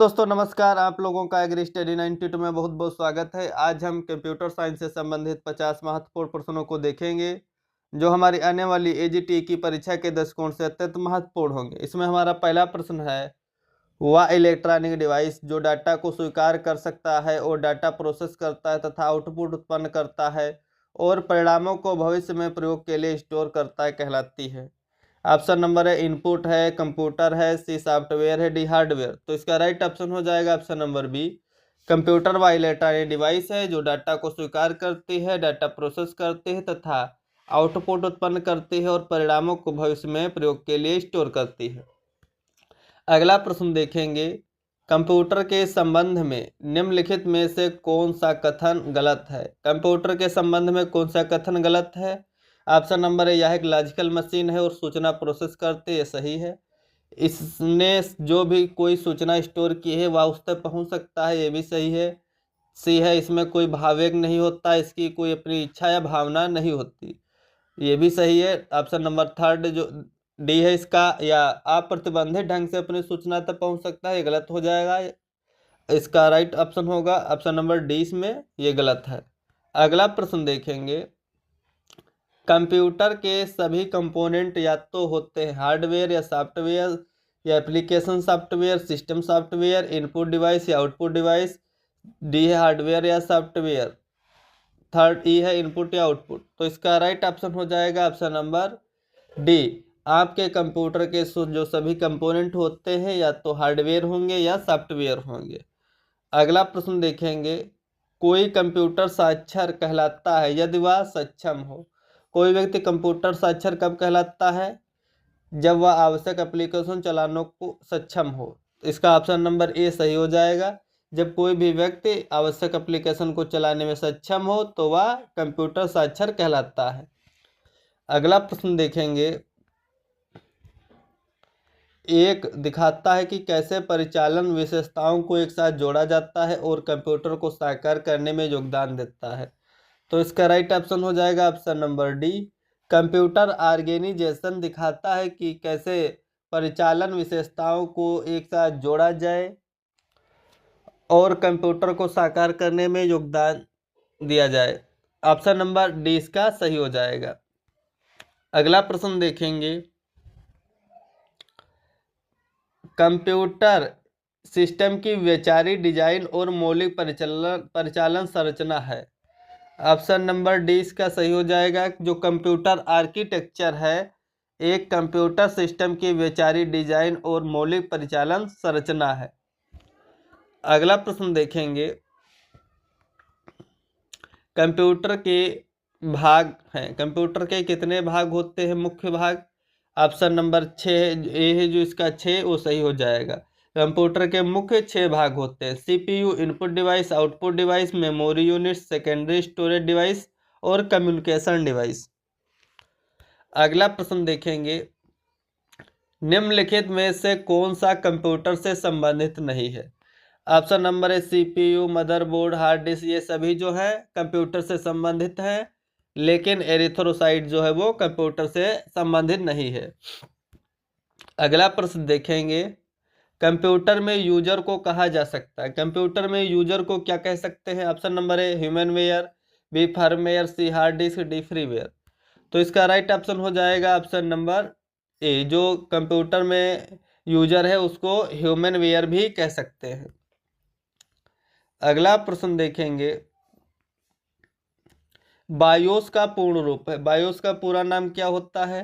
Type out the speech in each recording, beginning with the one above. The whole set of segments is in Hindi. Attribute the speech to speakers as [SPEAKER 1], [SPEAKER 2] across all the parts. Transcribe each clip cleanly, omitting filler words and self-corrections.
[SPEAKER 1] दोस्तों नमस्कार, आप लोगों का एग्री स्टडी 92 में बहुत बहुत स्वागत है। आज हम कंप्यूटर साइंस से संबंधित 50 महत्वपूर्ण प्रश्नों को देखेंगे जो हमारी आने वाली एजीटी की परीक्षा के दृष्टिकोण से अत्यंत महत्वपूर्ण होंगे। इसमें हमारा पहला प्रश्न है, वह इलेक्ट्रॉनिक डिवाइस जो डाटा को स्वीकार कर सकता है और डाटा प्रोसेस करता है तथा आउटपुट उत्पन्न करता है और परिणामों को भविष्य में प्रयोग के लिए स्टोर करता है कहलाती है। ऑप्शन नंबर है इनपुट है, कंप्यूटर है, सी सॉफ्टवेयर है, डी हार्डवेयर। तो इसका राइट ऑप्शन हो जाएगा ऑप्शन नंबर बी। कंप्यूटर व इलेक्ट्रॉनिक डिवाइस है जो डाटा को स्वीकार करती है, डाटा प्रोसेस करती है तथा आउटपुट उत्पन्न करती है और परिणामों को भविष्य में प्रयोग के लिए स्टोर करती है। अगला प्रश्न देखेंगे, कंप्यूटर के संबंध में निम्नलिखित में से कौन सा कथन गलत है। कंप्यूटर के संबंध में कौन सा कथन गलत है। ऑप्शन नंबर है, यह एक लॉजिकल मशीन है और सूचना प्रोसेस करते है, सही है। इसने जो भी कोई सूचना स्टोर की है वह उस तक पहुंच सकता है, ये भी सही है। सी है, इसमें कोई भावावेग नहीं होता, इसकी कोई अपनी इच्छा या भावना नहीं होती, ये भी सही है। ऑप्शन नंबर थर्ड जो डी है इसका, या अप्रतिबंधित ढंग से अपनी सूचना तक पहुंच सकता है, ये गलत हो जाएगा। इसका राइट ऑप्शन होगा ऑप्शन नंबर डी, इसमें ये गलत है। अगला प्रश्न देखेंगे, कंप्यूटर के सभी कंपोनेंट या तो होते हैं हार्डवेयर या सॉफ्टवेयर या application software, system software, input device या आउटपुट डिवाइस। डी है हार्डवेयर या सॉफ्टवेयर। थर्ड ई है इनपुट या आउटपुट। तो इसका राइट ऑप्शन हो जाएगा ऑप्शन नंबर डी। आपके कंप्यूटर के जो सभी कंपोनेंट होते हैं या तो हार्डवेयर होंगे या सॉफ्टवेयर होंगे। अगला प्रश्न देखेंगे, कोई कंप्यूटर साक्षर कहलाता है यदि वह सक्षम हो। कोई व्यक्ति कंप्यूटर साक्षर कब कहलाता है, जब वह आवश्यक एप्लीकेशन चलाने को सक्षम हो। इसका ऑप्शन नंबर ए सही हो जाएगा। जब कोई भी व्यक्ति आवश्यक एप्लीकेशन को चलाने में सक्षम हो तो वह कंप्यूटर साक्षर कहलाता है। अगला प्रश्न देखेंगे, एक दिखाता है कि कैसे परिचालन विशेषताओं को एक साथ जोड़ा जाता है और कंप्यूटर को साकार करने में योगदान देता है। तो इसका राइट ऑप्शन हो जाएगा option number D. Computer organisation दिखाता है कि कैसे परिचालन विशेषताओं को एक साथ जोड़ा जाए और कंप्यूटर को साकार करने में योगदान दिया जाए। ऑप्शन नंबर डी इसका सही हो जाएगा। अगला प्रश्न देखेंगे, कंप्यूटर सिस्टम की वैचारिक डिजाइन और मौलिक परिचालन संरचना है। ऑप्शन नंबर डी इसका सही हो जाएगा। जो कंप्यूटर आर्किटेक्चर है एक कंप्यूटर सिस्टम की वैचारिक डिजाइन और मौलिक परिचालन संरचना है। अगला प्रश्न देखेंगे, कंप्यूटर के भाग हैं। कंप्यूटर के कितने भाग होते हैं, मुख्य भाग। ऑप्शन नंबर 6 ए है, जो इसका 6 वो सही हो जाएगा। कंप्यूटर के मुख्य 6 भाग होते हैं, CPU, input device, output device, memory unit, secondary storage device और कम्युनिकेशन डिवाइस। अगला प्रश्न देखेंगे, निम्नलिखित में से कौन सा कंप्यूटर से संबंधित नहीं है। ऑप्शन नंबर है सीपीयू, मदरबोर्ड, हार्ड डिस्क, ये सभी जो है कंप्यूटर से संबंधित है, लेकिन एरिथ्रोसाइट जो है वो कंप्यूटर से संबंधित नहीं है। अगला प्रश्न देखेंगे, कंप्यूटर में यूजर को कहा जा सकता है। कंप्यूटर में यूजर को क्या कह सकते हैं। ऑप्शन नंबर है ह्यूमनवेयर, बी फर्मवेयर, सी हार्ड डिस्क, डी फ्रीवेयर। तो इसका राइट ऑप्शन हो जाएगा ऑप्शन नंबर ए। जो कंप्यूटर में यूजर है उसको ह्यूमनवेयर भी कह सकते हैं। अगला प्रश्न देखेंगे, बायोस का पूर्ण रूप है। बायोस का पूरा नाम क्या होता है।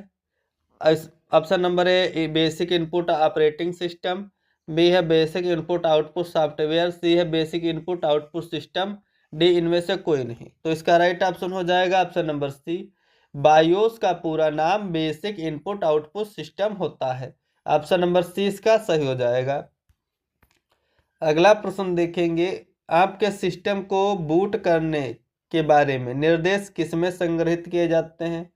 [SPEAKER 1] Option number A basic input operating system, B है basic input output software, C है basic input output system, D इनमें से कोई नहीं। तो इसका राइट ऑप्शन हो जाएगा ऑप्शन नंबर सी। बायोस का पूरा नाम बेसिक इनपुट आउटपुट सिस्टम होता है। ऑप्शन नंबर सी इसका सही हो जाएगा। अगला प्रश्न देखेंगे, आपके सिस्टम को बूट करने के बारे में निर्देश किसमें संग्रहित किए जाते हैं।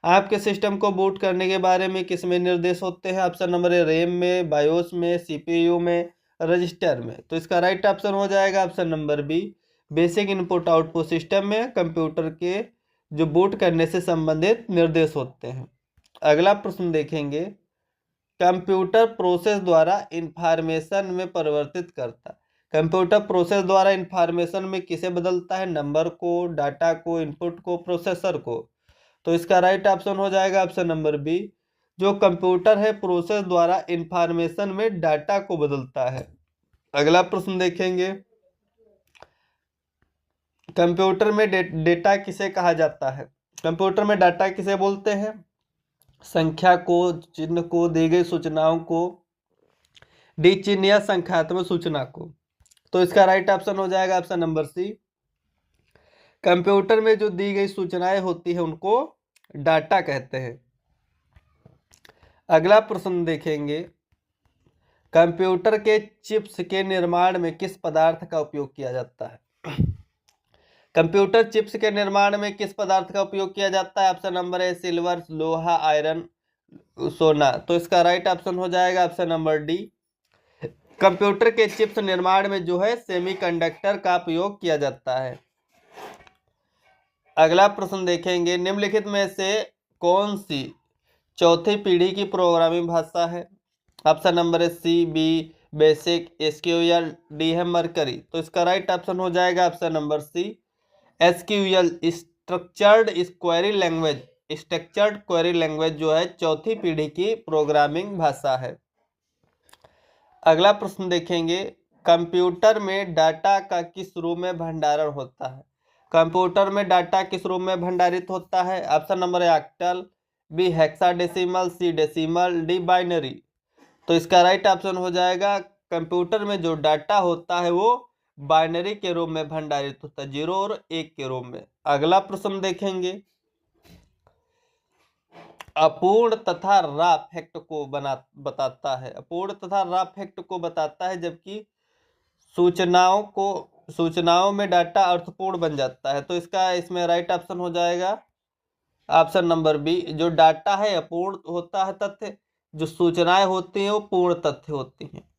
[SPEAKER 1] आपके सिस्टम को बूट करने के बारे में किसमें निर्देश होते हैं। ऑप्शन नंबर है रैम में, बायोस में, सीपीयू में, रजिस्टर में। तो इसका राइट ऑप्शन हो जाएगा option number B, basic input output system में कंप्यूटर के जो बूट करने से संबंधित निर्देश होते हैं। अगला प्रश्न देखेंगे, कंप्यूटर प्रोसेस द्वारा इंफॉर्मेशन में परिवर्तित करता है। कंप्यूटर प्रोसेस द्वारा इंफॉर्मेशन में किसे बदलता है? नंबर को, डाटा को, इनपुट को, प्रोसेसर को। तो इसका राइट ऑप्शन हो जाएगा ऑप्शन नंबर बी। जो कंप्यूटर है प्रोसेस द्वारा इंफॉर्मेशन में डाटा को बदलता है। अगला प्रश्न देखेंगे, कंप्यूटर में डेटा किसे कहा जाता है? कंप्यूटर में डाटा किसे बोलते हैं? संख्या को, चिन्ह को, दी गई सूचनाओं को, डी चिन्ह या संख्यात्मक सूचना को। तो इसका राइट ऑप्शन हो जाएगा ऑप्शन नंबर सी। कंप्यूटर में जो दी गई सूचनाएं होती है उनको डाटा कहते हैं। अगला प्रश्न देखेंगे, कंप्यूटर के चिप्स के निर्माण में किस पदार्थ का उपयोग किया जाता है? कंप्यूटर चिप्स के निर्माण में किस पदार्थ का उपयोग किया जाता है? ऑप्शन नंबर ए सिल्वर, लोहा, आयरन, सोना। तो इसका राइट ऑप्शन हो जाएगा ऑप्शन नंबर डी। कंप्यूटर के चिप्स निर्माण में जो है सेमीकंडक्टर का उपयोग किया जाता है। अगला प्रश्न देखेंगे, निम्नलिखित में से कौन सी चौथी पीढ़ी की प्रोग्रामिंग भाषा है? Option number C B basic, SQL, D है मरकरी। तो इसका राइट ऑप्शन हो जाएगा option number C SQL, structured query language. Structured query language जो है चौथी पीढ़ी की प्रोग्रामिंग भाषा है। अगला प्रश्न देखेंगे, कंप्यूटर में डाटा का किस रूप में भंडारण होता है? कंप्यूटर में डाटा किस रूप में भंडारित होता है? Option number A octal, B hexadecimal, C decimal, D binary. तो इसका राइट ऑप्शन हो जाएगा, कंप्यूटर में जो डाटा होता है वो बाइनरी के रूप में भंडारित होता है, 0 और 1 के रूप में। अगला प्रश्न देखेंगे, अपूर्ण तथा रा फैक्ट को बताता है। अपूर्ण तथा रा फैक्ट को बताता है, जबकि सूचनाओं में डाटा अर्थपूर्ण बन जाता है। तो इसका इसमें राइट ऑप्शन हो जाएगा ऑप्शन नंबर बी। जो डाटा है अपूर्ण होता है तथ्य, जो सूचनाएं होती हैं वो पूर्ण तथ्य होती हैं।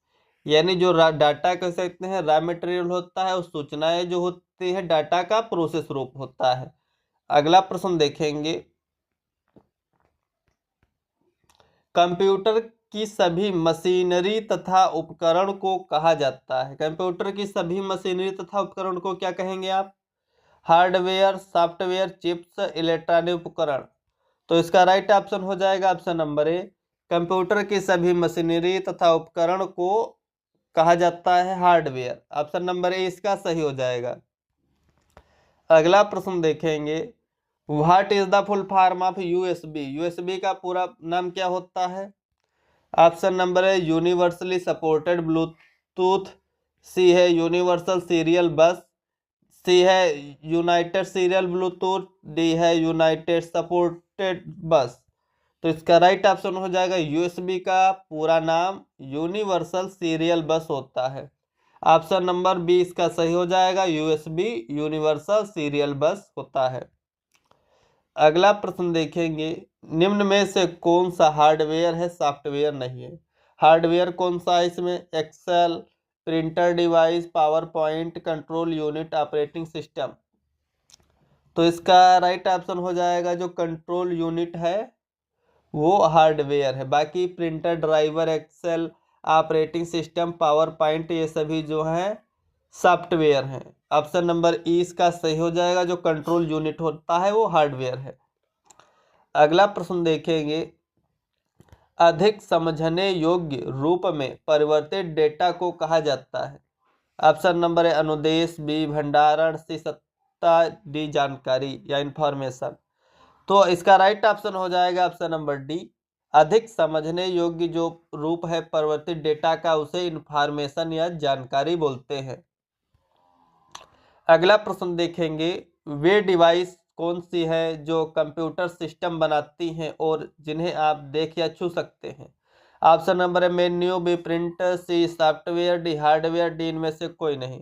[SPEAKER 1] यानी जो डाटा कह सकते हैं रॉ मटेरियल होता है, और सूचनाएं जो होती है डाटा का प्रोसेस रूप होता है। अगला प्रश्न देखेंगे, कंप्यूटर की सभी मशीनरी तथा उपकरण को कहा जाता है। कंप्यूटर की सभी मशीनरी तथा उपकरण को क्या कहेंगे आप? हार्डवेयर, सॉफ्टवेयर, चिप्स, इलेक्ट्रॉनिक उपकरण। तो इसका राइट ऑप्शन हो जाएगा ऑप्शन नंबर ए। कंप्यूटर की सभी मशीनरी तथा उपकरण को कहा जाता है हार्डवेयर। ऑप्शन नंबर ए इसका सही हो जाएगा। अगला प्रश्न देखेंगे, what is the full form of USB? USB का पूरा नाम क्या होता है? Option number A universally supported Bluetooth, C है यूनिवर्सल सीरियल बस, सी है यूनाइटेड सीरियल ब्लूटूथ, डी है यूनाइटेड सपोर्टेड बस। तो इसका राइट ऑप्शन हो जाएगा, यूएसबी का पूरा नाम यूनिवर्सल सीरियल बस होता है। ऑप्शन नंबर बी इसका सही हो जाएगा, यूएसबी यूनिवर्सल सीरियल बस होता है। अगला प्रश्न देखेंगे, निम्न में से कौन सा हार्डवेयर है सॉफ्टवेयर नहीं है? हार्डवेयर कौन सा है इसमें? Excel, printer device, power point, control unit, operating system. तो इसका राइट ऑप्शन हो जाएगा, जो कंट्रोल यूनिट है वो हार्डवेयर है। बाकी printer, driver, Excel, operating system, power point, ये सभी जो है सॉफ्टवेयर हैं। ऑप्शन नंबर ई इसका सही हो जाएगा, जो कंट्रोल यूनिट होता है वो हार्डवेयर है। अगला प्रश्न देखेंगे, अधिक समझने योग्य रूप में परिवर्तित डेटा को कहा जाता है। ऑप्शन नंबर ए अनुदेश, बी भंडारण, सी सत्ता, डी जानकारी या इंफॉर्मेशन। तो इसका राइट ऑप्शन हो जाएगा ऑप्शन नंबर डी। अधिक समझने योग्य जो रूप है परिवर्तित डेटा का उसे इंफॉर्मेशन या जानकारी बोलते हैं। अगला प्रश्न देखेंगे, वे डिवाइस कौन सी है जो कंप्यूटर सिस्टम बनाती हैं और जिन्हें आप देख या छू सकते हैं? ऑप्शन नंबर है मेन्यू, बी प्रिंटर, सी सॉफ्टवेयर, डी हार्डवेयर, डी इनमें से कोई नहीं।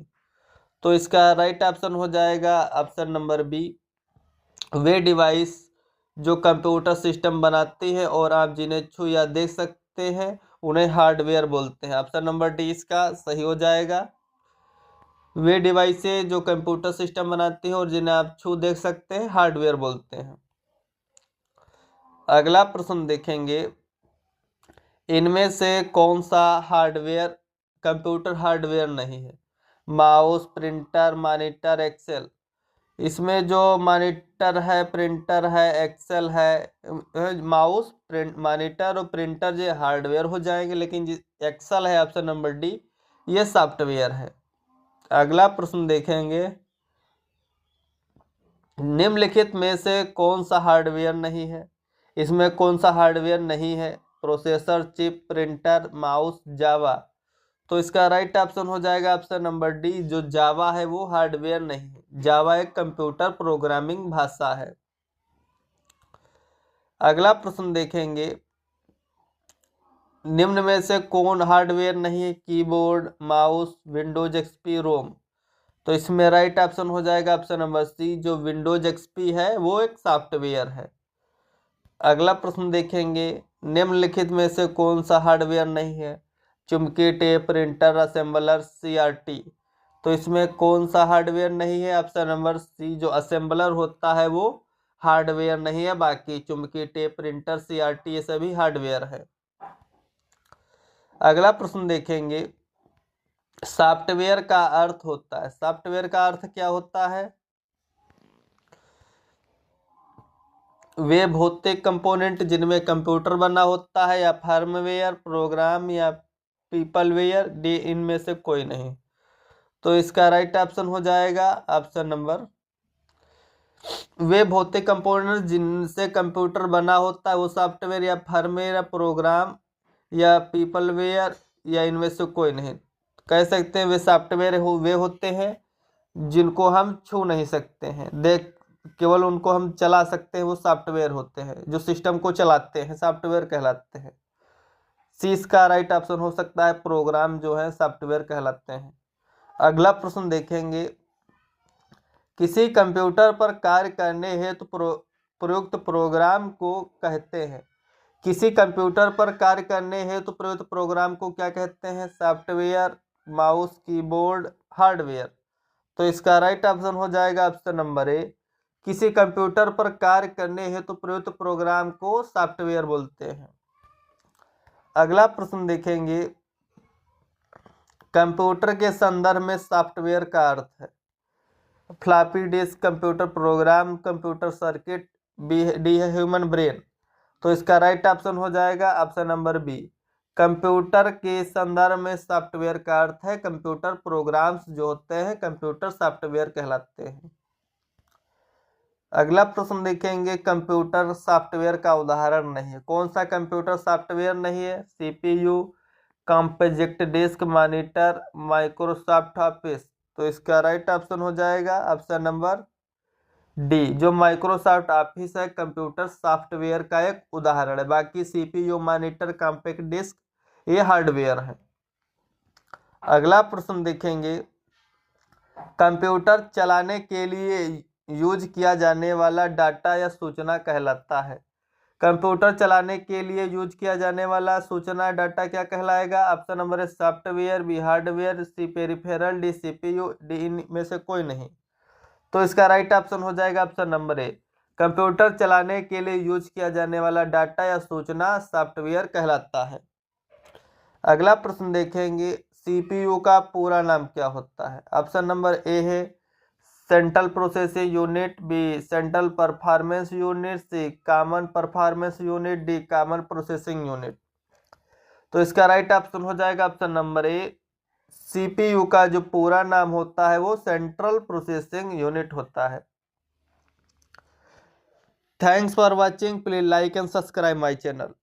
[SPEAKER 1] तो इसका राइट ऑप्शन हो जाएगा ऑप्शन नंबर बी। वे डिवाइस जो कंप्यूटर सिस्टम बनाती हैं और आप जिन्हें छू या देख सकते हैं उन्हें हार्डवेयर बोलते हैं। ऑप्शन नंबर डी इसका सही हो जाएगा। वे डिवाइसें जो कंप्यूटर सिस्टम बनाती हैं और जिन्हें आप छू देख सकते हैं हार्डवेयर बोलते हैं। अगला प्रश्न देखेंगे, इनमें से कौन सा हार्डवेयर कंप्यूटर हार्डवेयर नहीं है? Mouse, printer, monitor, Excel. इसमें जो मॉनिटर है, प्रिंटर है, एक्सेल है, माउस, प्रिंट, मॉनिटर और प्रिंटर ये हार्डवेयर हो जाएंगे, लेकिन एक्सेल है ऑप्शन नंबर डी, ये सॉफ्टवेयर है। अगला प्रश्न देखेंगे, निम्नलिखित में से कौन सा हार्डवेयर नहीं है? इसमें कौन सा हार्डवेयर नहीं है? प्रोसेसर, चिप, प्रिंटर, माउस, जावा। तो इसका राइट ऑप्शन हो जाएगा ऑप्शन नंबर डी, जो जावा है वो हार्डवेयर नहीं है। जावा एक कंप्यूटर प्रोग्रामिंग भाषा है। अगला प्रश्न देखेंगे, निम्न में से कौन हार्डवेयर नहीं है? कीबोर्ड, माउस, विंडोज एक्सपी, रोम। तो इसमें राइट ऑप्शन हो जाएगा ऑप्शन नंबर सी, जो विंडोज एक्सपी है वो एक सॉफ्टवेयर है। अगला प्रश्न देखेंगे, निम्नलिखित में से कौन सा हार्डवेयर नहीं है? चुंबकीय टेप, प्रिंटर, असेंबलर, सीआरटी। तो इसमें कौन सा हार्डवेयर नहीं है? ऑप्शन नंबर सी, जो असेंबलर होता है वो हार्डवेयर नहीं है, बाकी चुंबकीय टेप, प्रिंटर, सीआरटी ये सभी हार्डवेयर है। अगला प्रश्न देखेंगे, सॉफ्टवेयर का अर्थ होता है, सॉफ्टवेयर का अर्थ क्या होता है? वे भौतिक कंपोनेंट जिनमें कंप्यूटर बना होता है, या हार्डवेयर, प्रोग्राम, या पीपलवेयर, डी इनमें से कोई नहीं। तो इसका राइट ऑप्शन हो जाएगा ऑप्शन नंबर, वे भौतिक कंपोनेंट जिनसे कंप्यूटर बना होता है वो सॉफ्टवेयर, या हार्डवेयर, या प्रोग्राम, या पीपलवेयर, या इनमें से कोई नहीं। कह सकते हैं वे सॉफ्टवेयर वे होते हैं जिनको हम छू नहीं सकते हैं, देख केवल उनको हम चला सकते हैं, वो सॉफ्टवेयर होते हैं। जो सिस्टम को चलाते हैं सॉफ्टवेयर कहलाते हैं। सी इसका राइट ऑप्शन हो सकता है, प्रोग्राम जो है सॉफ्टवेयर कहलाते हैं। अगला प्रश्न देखेंगे, किसी कंप्यूटर पर कार्य करने हेतु प्रयुक्त प्रोग्राम को कहते हैं? किसी कंप्यूटर पर कार्य करने हेतु प्रयुक्त प्रोग्राम को क्या कहते हैं? Software, mouse, keyboard, hardware. तो इसका राइट ऑप्शन हो जाएगा ऑप्शन नंबर ए, किसी कंप्यूटर पर कार्य करने हेतु प्रयुक्त प्रोग्राम को सॉफ्टवेयर बोलते हैं। अगला प्रश्न देखेंगे, कंप्यूटर के संदर्भ में सॉफ्टवेयर का अर्थ है? Floppy disk, computer program, computer circuit, D है ह्यूमन ब्रेन। तो इसका राइट ऑप्शन हो जाएगा ऑप्शन नंबर बी, कंप्यूटर के संदर्भ में सॉफ्टवेयर का अर्थ है कंप्यूटर प्रोग्राम्स जो होते हैं कंप्यूटर सॉफ्टवेयर कहलाते हैं। अगला प्रश्न देखेंगे, कंप्यूटर सॉफ्टवेयर का उदाहरण नहीं है? कौन सा कंप्यूटर सॉफ्टवेयर नहीं है? CPU, compact disc, monitor, Microsoft Office. तो इसका राइट ऑप्शन हो जाएगा ऑप्शन नंबर डी, जो माइक्रोसॉफ्ट ऑफिस है कंप्यूटर सॉफ्टवेयर का एक उदाहरण है। बाकी सीपीयू, मॉनिटर, कॉम्पैक्ट डिस्क ये हार्डवेयर है। अगला प्रश्न देखेंगे, कंप्यूटर चलाने के लिए यूज किया जाने वाला डाटा या सूचना कहलाता है? कंप्यूटर चलाने के लिए यूज किया जाने वाला सूचना डाटा क्या कहलाएगा? Option number A software, B hardware, C peripheral, D CPU, D इनमें से कोई नहीं। तो इसका राइट ऑप्शन हो जाएगा ऑप्शन नंबर ए, कंप्यूटर चलाने के लिए यूज किया जाने वाला डाटा या सूचना सॉफ्टवेयर कहलाता है। अगला प्रश्न देखेंगे, सीपीयू का पूरा नाम क्या होता है? ऑप्शन नंबर ए है central processing unit, B central performance unit, C common performance unit, D common processing unit. तो इसका राइट ऑप्शन हो जाएगा ऑप्शन नंबर ए, सीपीयू का जो पूरा नाम होता है वो सेंट्रल प्रोसेसिंग यूनिट होता है। Thanks for watching, please like and subscribe my channel.